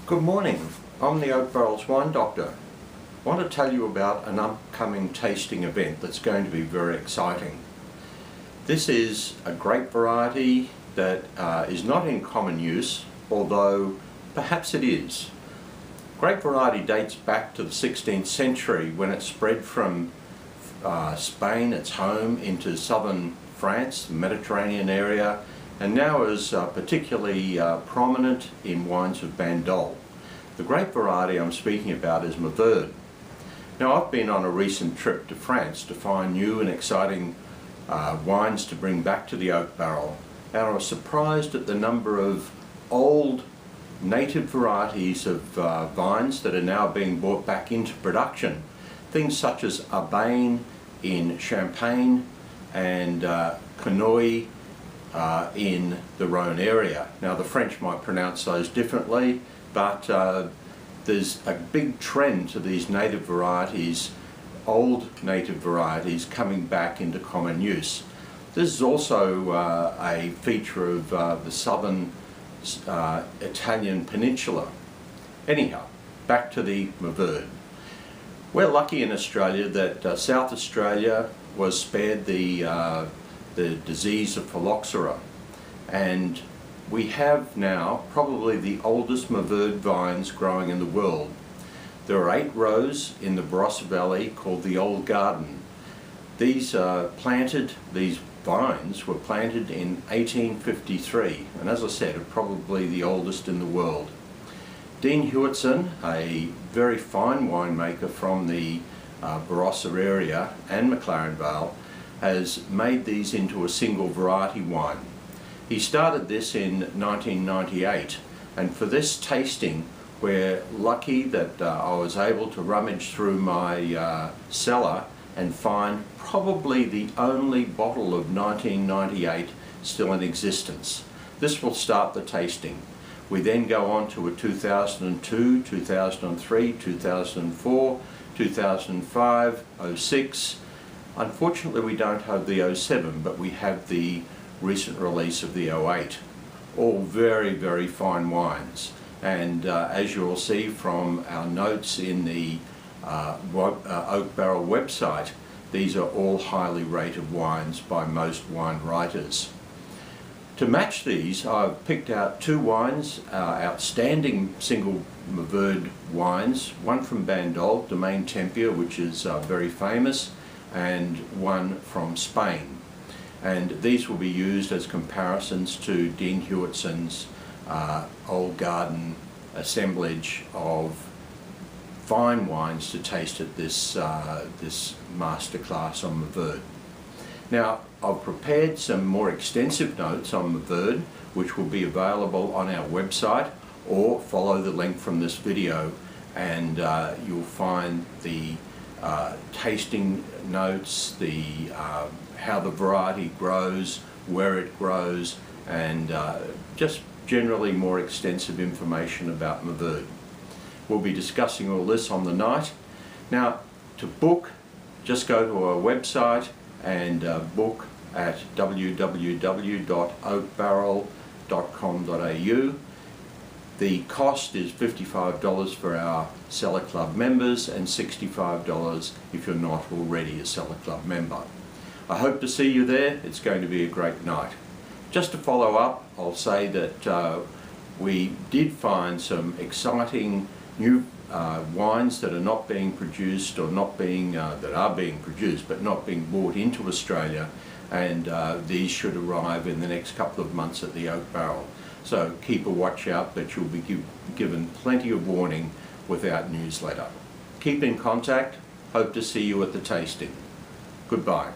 Good morning, I'm the Oak Barrel WineDoctor. I want to tell you about an upcoming tasting event that's going to be very exciting. This is a grape variety that is not in common use, although perhaps it is. Grape variety dates back to the 16th century when it spread from Spain, its home, into southern France, the Mediterranean area, and now is particularly prominent in wines of Bandol. The grape variety I'm speaking about is Mourvedre. Now, I've been on a recent trip to France to find new and exciting wines to bring back to the Oak Barrel, and I was surprised at the number of old native varieties of vines that are now being brought back into production. Things such as Arbein in Champagne and Conoy in the Rhone area. Now, the French might pronounce those differently, but there's a big trend to these native varieties, old native varieties, coming back into common use. This is also a feature of the southern Italian peninsula. Anyhow, back to the Mourvedre. We're lucky in Australia that South Australia was spared the disease of phylloxera, and we have now probably the oldest Mourvedre vines growing in the world. There are 8 rows in the Barossa Valley called the Old Garden. These vines were planted in 1853, and as I said, are probably the oldest in the world. Dean Hewitson, a very fine winemaker from the Barossa area and McLaren Vale, has made these into a single variety wine. He started this in 1998, and for this tasting we're lucky that I was able to rummage through my cellar and find probably the only bottle of 1998 still in existence. This will start the tasting. We then go on to a 2002, 2003, 2004, 2005, 06. Unfortunately, we don't have the 07, but we have the recent release of the 08. All very, very fine wines. And as you'll see from our notes in the Oak Barrel website, these are all highly rated wines by most wine writers. To match these, I've picked out 2 wines, outstanding single Mourvedre wines, one from Bandol, Domaine Tempia, which is very famous, and one from Spain. And these will be used as comparisons to Dean Hewitson's Old Garden assemblage of fine wines to taste at this masterclass on Mourvedre. Now, I've prepared some more extensive notes on Mourvedre, which will be available on our website, or follow the link from this video and you'll find the tasting notes, how the variety grows, where it grows, and just generally more extensive information about Mourvedre. We'll be discussing all this on the night. Now, to book, just go to our website and book at www.oakbarrel.com.au. The cost is $55 for our Cellar Club members and $65 if you're not already a Cellar Club member. I hope to see you there. It's going to be a great night. Just to follow up, I'll say that we did find some exciting new wines that are not being produced, or that are being produced but not being brought into Australia, and these should arrive in the next couple of months at the Oak Barrel. So keep a watch out, but you'll be given plenty of warning with our newsletter. Keep in contact. Hope to see you at the tasting. Goodbye.